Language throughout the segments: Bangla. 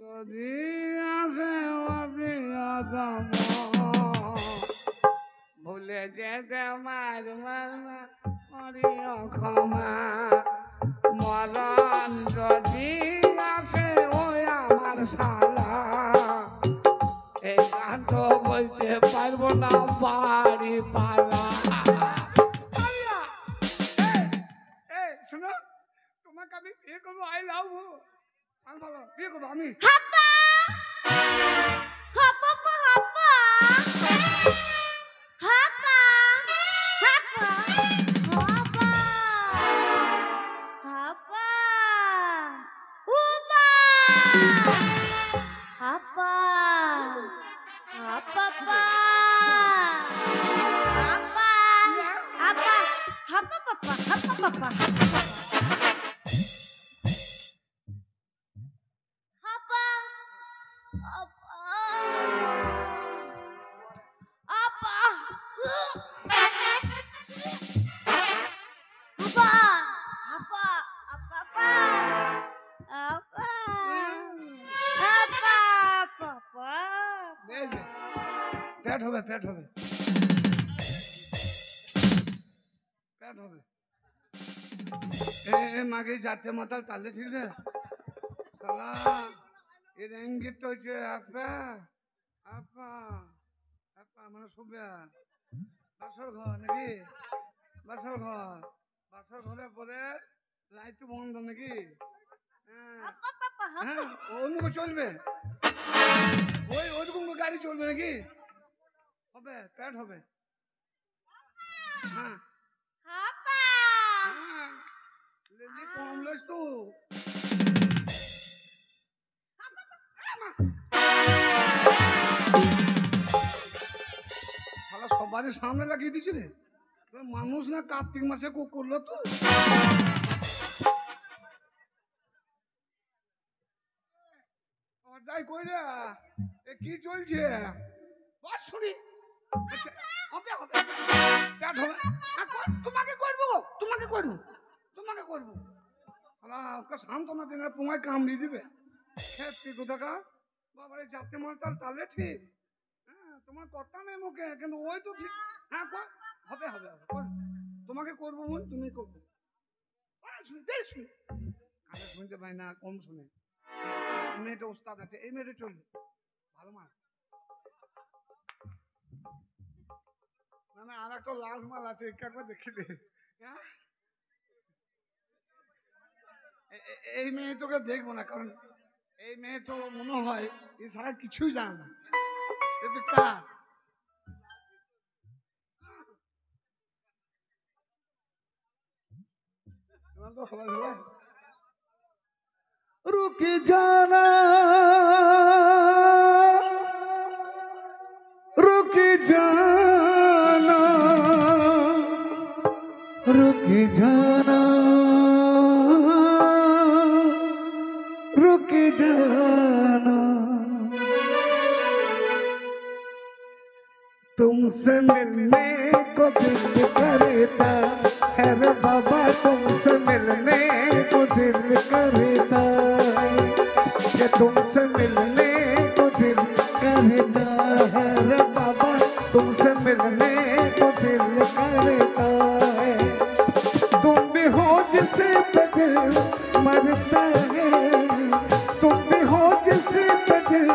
যদি আসে অপ্রিয়তম ভুলে যেতে করিও ক্ষমা মরণ যদি আসে ওই আমার শালা এই গান তো বলতে পারবো না বাড়ি পালা শোনো তোমাকে আমি বিয়ে করবো আই লাভ ভালো বিয়ে করবো আমি পেট হবে পেট হবে পেট হবে মাগে যাতে মাতাল তাহলে ঠিক রে শালা এর ইঙ্গিত হচ্ছে আপা আপা আপা মানে শুবে বাসর ঘর নাকি বাসর ঘরে পরে লাইট বন্ধ নাকি হ্যাঁ ওই মুখে চলবে ওইরকম গাড়ি চলবে নাকি হবে পেট হবে হ্যাঁ কম লইস তো শালা সবারই সামনে লাগিয়ে দিছি রে মানুষ না কার্তিক মাসে করলো তো যাই কই রে কি চলছে শুনি হবে হবে পেট হবে তোমাকে করবো তোমাকে করবো তোমাকে করবো ওকে সান্ত্বনা দিনে তোমায় কামড়িয়ে দিবে খেতে কোথাকা বাবারে যাতে মারতাল তাহলে ঠিক হ্যাঁ তোমার কথা নেই মুখে কিন্তু ওই তো ঠিক হ্যাঁ হবে হবে তোমাকে করবো মন তুমি করবো কানে শুনতে পাই না কম শুনে মেয়েটা ওস্তাদ আছে এই মেয়েটা চলবে ভালো মার মানে আর একটা লাল মাল আছে একবার দেখিলে এই মেয়েটাকে দেখবো না কারণ এই মেয়ে তো মনে হয় এছাড়া কিছুই জানে না रुक जाना रुक जाना रुक जाना रुक जाना तुमसे मिलने को दिल करता है रे बाबा तुमसे मिलने को दिल करता कि तुमसे मिलने को दिल करता है रे बाबा तुमसे मिलने को दिल करता है तुम भी हो जिसे दिल मरता है तुम भी हो जिसे दिल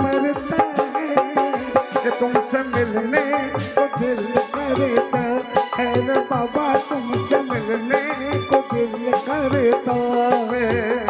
मरता है कि तुमसे मिलने को दिल करता है रे बाबा तुमसे मिलने को दिल करता है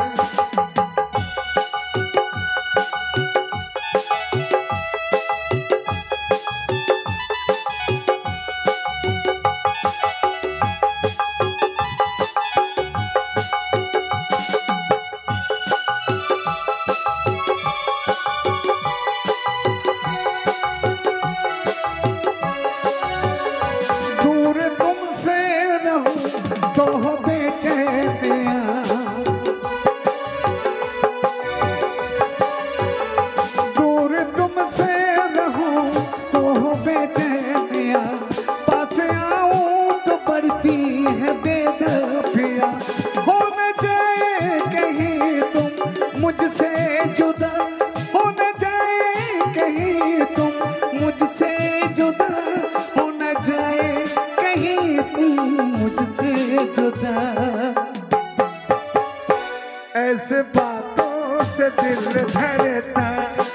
से दिल धड़ता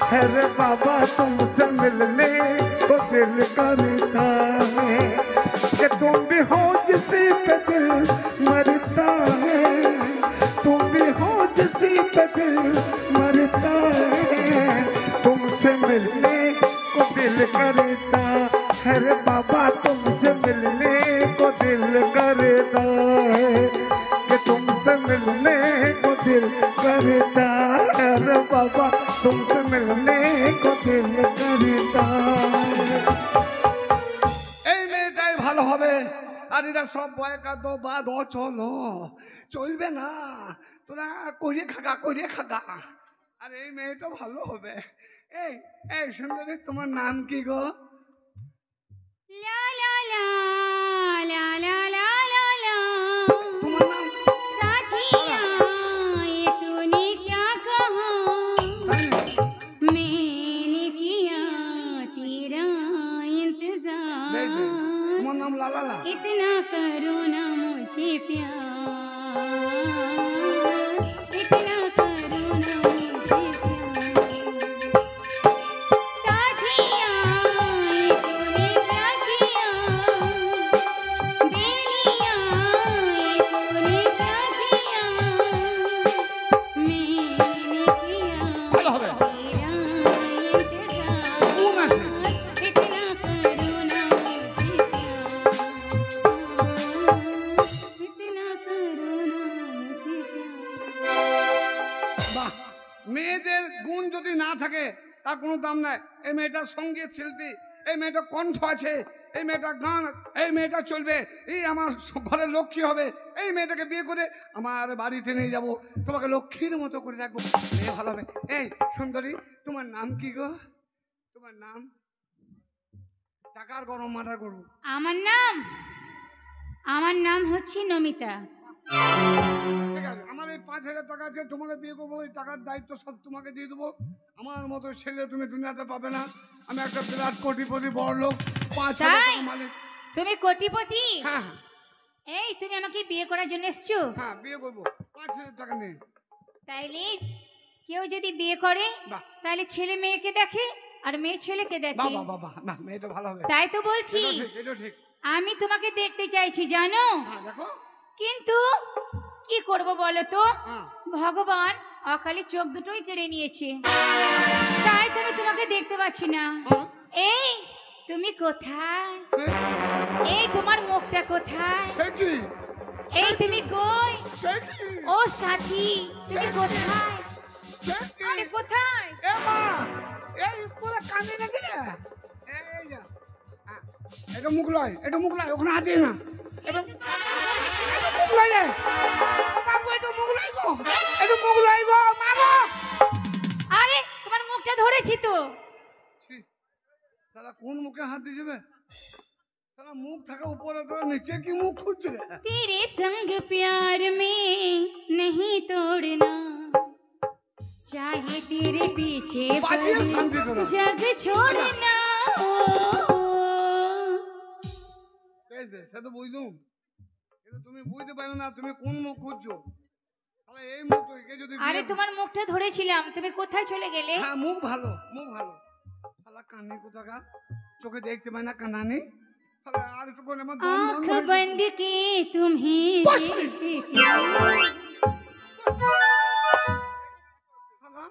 है रे बाबा तुमसे मिलने को दिल करता है कि तुम भी हो जिसी पे दिल मरता है तुम भी हो जिसी पे दिल मरता है तुमसे मिलने को दिल करता है रे बाबा तुमसे मिलने को दिल करता है कि तुमसे मिलने को दिल करता है रे बाबा तुमसे मिलने को दिल करता এই মেয়েটাই ভালো হবে আর এরা সব বয়কা তো বাদ ও চলো চলবে না তোরা করিয়ে খাগা আর এই মেয়েটা ভালো হবে এই এই সুন্দরী তোমার নাম কি গো লা লা লা লা লা লা লা লা তোমার নাম साथिया ये तूने क्या कहा मैंने किया तेरा इंतजार তোমার নাম লালা इतना करो ना मुझे प्यार इतना करो ना मुझे प्यार साथिया ये तूने क्या किया बेलिया ये तूने क्या किया मैंने किया ভালো হবে तेरा इंतजार इतना करो ना मुझे इतना करो ना मुझे বাহ মেয়েদের গুণ যদি না থাকে তার কোনো দাম নাই এই মেয়েটা সঙ্গীত শিল্পী এই মেয়েটা কণ্ঠ আছে এই মেয়েটা গান এই মেয়েটা চলবে এই আমার ঘরের লক্ষ্মী হবে এই মেয়েটাকে বিয়ে করে আমার বাড়িতে নিয়ে যাব তোমাকে লক্ষ্মীর মতো করে রাখবো মেয়ে ভালো হবে এই সুন্দরী তোমার নাম কি গো তোমার নাম টাকার গরম মাটার গরু আমার নাম হচ্ছে নমিতা ঠিক আছে আমার এই 5,000 টাকা আছে তোমাকে বিয়ে করবো এই টাকার দায়িত্ব সব তোমাকে দিয়ে দেবো আমার মতো ছেলে তুমি দুনিয়াতে পাবে না আমি একটা বিরাট কোটিপতি বড় লোক 5,000 তাই? টাকা মালিক তুমি কোটিপতি হ্যাঁ হ্যাঁ এই তুমি আমাকে বিয়ে করার জন্য এসছো হ্যাঁ বিয়ে করবো 5,000 টাকা নেই তাইলে কেউ যদি বিয়ে করে বাহ তাহলে ছেলে মেয়েকে দেখে আর মেয়ে ছেলেকে বাহ দেখে বাহ বাহ বাহ না মেয়েটা ভালো হবে তাই তো বলছি এটা ঠিক আমি তোমাকে দেখতে চাইছি জানো হ্যাঁ দেখো কিন্তু কি করব বলো তো হ্যাঁ ভগবান অকালে চোখ দুটোই কেড়ে নিয়েছে তাই তো আমি তোমাকে দেখতে পাচ্ছি না হ্যাঁ, এই তুমি কোথায় সে- এই তোমার মুখটা কোথায় সে কি? এই তুমি কই সে কি? ও সাথী তুমি কোথায় সে কি? আরে কোথায় এ মা এই পুরো কানে নাকি রে এই যা হ্যাঁ, এটা মুখ লয় ওখানে হাত দিয়ে না এটা মুখ লয় রে ও বাবু এটা মুখ লয় গো মা গো আরে তোমার মুখটা ধরেছি তো ছি, শালা কোন মুখে হাত দিয়ে যাবে শালা মুখ থাকে উপরে তো নিচে কি মুখ খুঁজছে রে तेरे संग प्यार में नहीं तोड़ना चाहे तेरे पीछे बाजिए शांति करो। जग छोड़ना ओ, সে তো বুঝলুম কিন্তু তুমি বুঝতে পারো না তুমি কোন মুখ খুঁজছো শালা এই মুখ তো একে যদি আরে বিয়ে- তোমার মুখটা ধরেছিলাম তুমি কোথায় চলে গেলে হ্যাঁ মুখ ভালো শালা কানে কোথাকার চোখে দেখতে পায় না কানানি শালা আর একটু করে আমার দম आँख বন্ধ হয়ে बंद के तुम्हें बस। देखती थी। শালা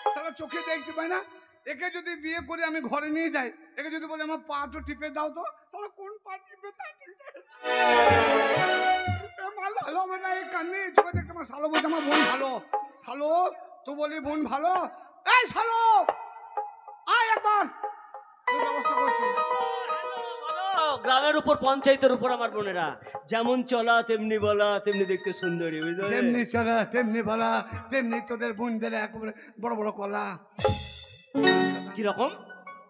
শালা চোখে দেখতে পায় না একে যদি বিয়ে করে আমি ঘরে নিয়ে যাই একে যদি বলে আমার পাটা টিপে দাও তো শালা কোন পা টিপে তা টিপে ভালো ভালো হবে না এই কান্নি চোখে দেখতে আমার শালো বলছে আমার বোন ভালো শালো তো বলি বোন ভালো এই শালো আয় একবার তোর ব্যবস্থা করছি গ্রামের উপর পঞ্চায়েতের উপর আমার বোনেরা যেমন চলা তেমনি বলা তেমনি দেখতে সুন্দরী বুঝলে তেমনি চলা তেমনি বলা তেমনি তোদের বোনদের একেবারে বড় বড় কলা কিরকম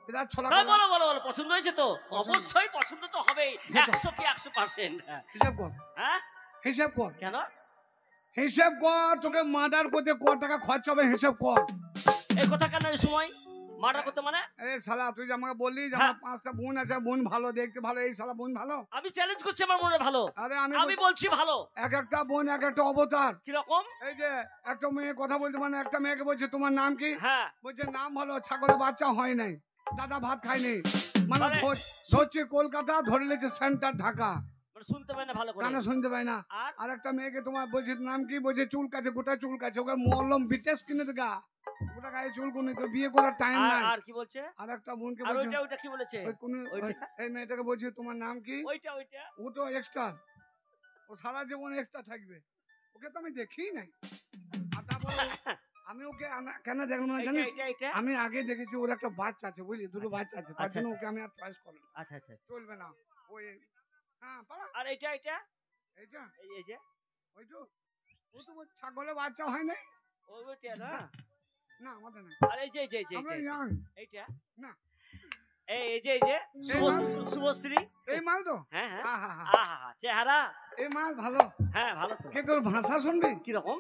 এরা ছলা হ্যাঁ, কলা বলো বলো বলো পছন্দ হয়েছে তো পছন্দ। অবশ্যই পছন্দ তো হবেই সে তো। 100 কি 100%। হিসাব কর হ্যাঁ হিসাব কর কেন হিসাব কর তোকে মার্ডার করতে কত টাকা খরচ হবে হিসাব কর এই কথা কেন এই সময় মার্ডার করতে মানে? এ শালা তুই যে আমাকে বললি যে হ্যাঁ। আমার 5টা বোন আছে, বোন ভালো, দেখতে ভালো, এই শালা বোন ভালো? আমি চ্যালেঞ্জ করছি আমার বোনের ভালো। আরে আমি বলছি ভালো। এক একটা বোন এক একটা অবতার। কিরকম? এই যে একটা মেয়ে কথা বলতে মানে একটা মেয়েকে বলছে তোমার নাম কি? হ্যাঁ বলছে নাম ভালো, ছাগলের বাচ্চা হয় নাই, দাদা ভাত খায়নি। মানে মানে- ধরছে কলকাতা, ধরে লেছে সেন্টার ঢাকা, মানে শুনতে পাই না ভালো করে। গানা শুনতে পায় না। আর আর একটা মেয়েকে তোমার বলছে নাম কি? বলছে চুল কাছে, গোটা চুল কাছে, ওকে মলম বিটেস কিনে দেখা, গোটা গায়ে চুল কোনি, তো বিয়ে করার টাইম নাই। আর কি বলছে? আর একটা বোনকে আর বলছে ওইটা কি বলেছে? ওই কোন ওইটা? এই মেয়েটাকে বলছে তোমার নাম কি? ওইটা ও তো এক্সট্রা, ও সারা জীবন এক্সট্রা থাকবে, ওকে তো আমি দেখি নাই। আর তারপরে আমি ওকে কেন দেখলাম না জানিস? এটা আমি আগে দেখেছি ওর একটা বাচ্চা আছে, বুঝলি, দুটো বাচ্চা আছে, তার জন্য ওকে আমি আর চয়েস করি না। আচ্ছা আচ্ছা। চলবে না ওই। হ্যাঁ পালা আর এইটা এইটা এই যে ওই তো, ও তো ছাগলের বাচ্চা হয় না। ওইটা না? না আমাদের না, আর এই যে আমরা ইয়াং। এইটা না। এই যে শুভশ্রী। এই মাল তো, হ্যাঁ হ্যাঁ। হ্যাঁ হ্যাঁ হ্যাঁ, আহা চেহারা। এই মাল ভালো। হ্যাঁ ভালো তো। কে তোর ভাষা শুনবি? কিরকম?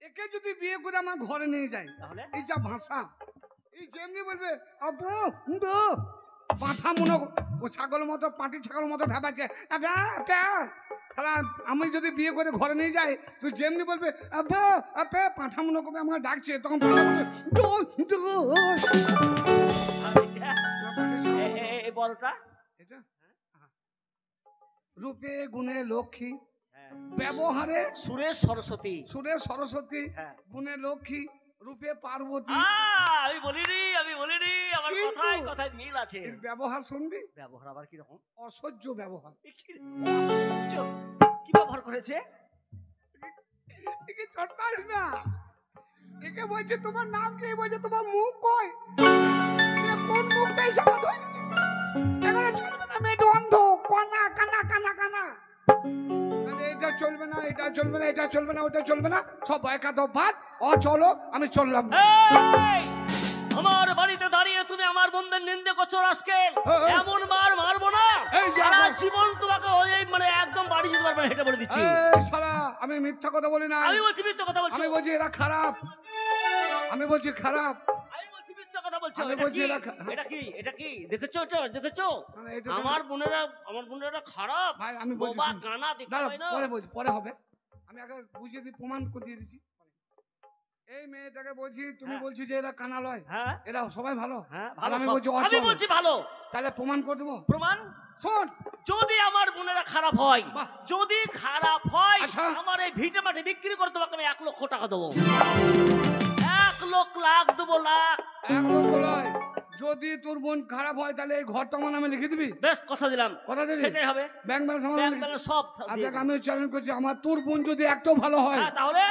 একে যদি বিয়ে করে আমার ঘরে নিয়ে যায়, তাহলে এই যা ভাষা, এই যেমনি বলবে আব্বু হুঁদো মাথা মনে, ও ছাগল মতো, পাটি ছাগল মতো ভেবাচ্ছে, আমি যদি বিয়ে করে ঘরে নিয়ে যাই, তুই যেমনি বলবে আব্বা আপে পাঁঠা মনে করবে আমাকে ডাকছে, তখন পাঁঠা বলবে এই বড়টা এটা রূপে গুণে লক্ষ্মী, হ্যাঁ ব্যবহারে সুরেশ সরস্বতী। সুরে সরস্বতী, হ্যাঁ গুণে লক্ষ্মী, রূপে পার্বতী। আমি বলিনি আমার কিন্তু- কথায় মিল আছে। এর ব্যবহার শুনবি? ব্যবহার আবার কিরকম? অসহ্য ব্যবহার। আশ্চর্য! কি ব্যবহার করেছে? একে চটকাস না, একে বলছে তোমার নাম কি? বলছে তোমার মুখ কই? এ কোন মুখটাই সামনে ধরে? এখানে চলবে না, মেয়ে অন্ধ, কানা কানা কানা কানা। তাহলে এটা চলবে না, এটা চলবে না, এটা চলবে না, ওটা চলবে না, সব একা তো ভাত। চলো আমি চললাম। এই! আমার বাড়িতে দাঁড়িয়ে তুমি আমার বন্ধুদের নিন্দে করছো রাস্কেল। এমন মার মারবো না, এই যে সারা এখন- জীবন তোমাকে ওই মানে একদম বাড়ি যেতে পারবে না, এটা বলে দিচ্ছি। এই শালা, আমি মিথ্যা কথা বলি না। আমি বলছি মিথ্যা কথা বলছো। আমি বলছি এরা খারাপ, আমি বলছি খারাপ। আমি বলছি মিথ্যা কথা বলছো। আমি এটা বলছি কি? এটা এটা কি দেখেছো? দেখেছো মানে এটা আমার বোনেরা খারাপ, ভাই আমি বলছি বোবা শুন। কানা দেখতে দাঁড়া, পাই না। পরে বলছি, পরে হবে। আমি আগে বুঝিয়ে দিই, প্রমাণ করে দিয়ে দিচ্ছি। এই মেয়েটাকে বলছি, তুমি হ্যাঁ। বলছি যে এরা কানা লয়, হ্যাঁ এরা সবাই ভালো। হ্যাঁ আর ভালো আমি সব। বলছি আমি অচল। বলছি ভালো। তাহলে প্রমাণ করে দেবো। প্রমাণ? শোন, যদি আমার বোনেরা খারাপ হয়, বাহ। যদি খারাপ হয়, আচ্ছা। আমার এই ভিটে মাটি বিক্রি করে তোমাকে আমি 1 লক্ষ টাকা দেবো। 1 লাখ দেবো, লাখ। এক লক্ষ লয়। যদি তোর বোন খারাপ হয় তাহলে এই ঘরটা আমার নামে লিখে দিবি। বেশ কথা দিলাম, কথা দিবি? সেটাই হবে। ব্যাংক ব্যালেন্স আমার নামে ব্যাংক লিখে- ব্যালেন্স সব আর দিয়ে দেখ, দেবো। আমি চ্যালেঞ্জ করছি, আমার তোর বোন যদি একটাও ভালো হয়, হ্যাঁ তাহলে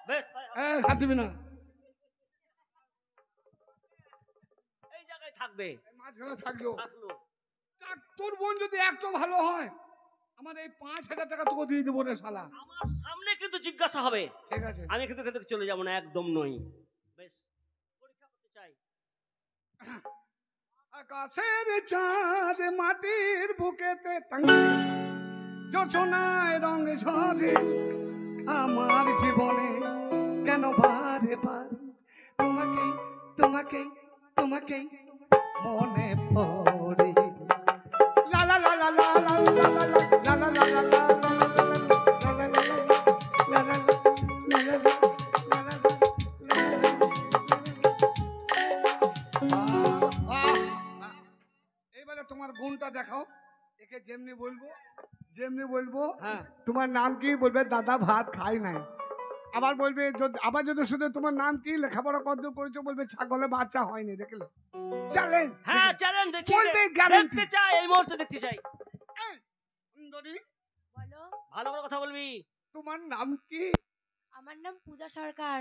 বেশ তাই হবে। হাত দিবি না, এই জায়গায় থাকবে। মাঝখানে থাকলো। থাকলো। তোর বোন যদি একটাও ভালো হয়, আমার এই 5,000 টাকা তোকে দিয়ে দেবো রে শালা। আমার সামনে কিন্তু জিজ্ঞাসা হবে, ঠিক আছে? আমি কিন্তু কিন্তু চলে যাবো না, একদম নই। বেশ পরীক্ষা করতে চাই। আকাশের চাঁদ মাটির বুকেতে টাঙে, যোছনায় রং ঝরে আমার জীবনে, কেন বারে বার তোমাকে তোমাকে তোমাকে মনে পড়ে। লা লা লা লা লা লা লা লা লা লা লা লা লা এবারে তোমার গুণটা দেখাও। একে যেমনি বলবো হ্যাঁ তোমার নাম কি? বলবে দাদা ভাত খাই নাই। আবার বলবে আবার যদি শুধু তোমার নাম কি, লেখাপড়া কত করেছো, বলবে ছাগলের বাচ্চা হয়নি। দেখলে চ্যালেঞ্জ? হ্যাঁ চ্যালেঞ্জ দেখি, বলবে guarantee। দেখতে চাই, এই মুহূর্তে দেখতে চাই। সুন্দরী, বলো, ভালো করে কথা বলবি। তোমার নাম কি? আমার নাম পূজা সরকার।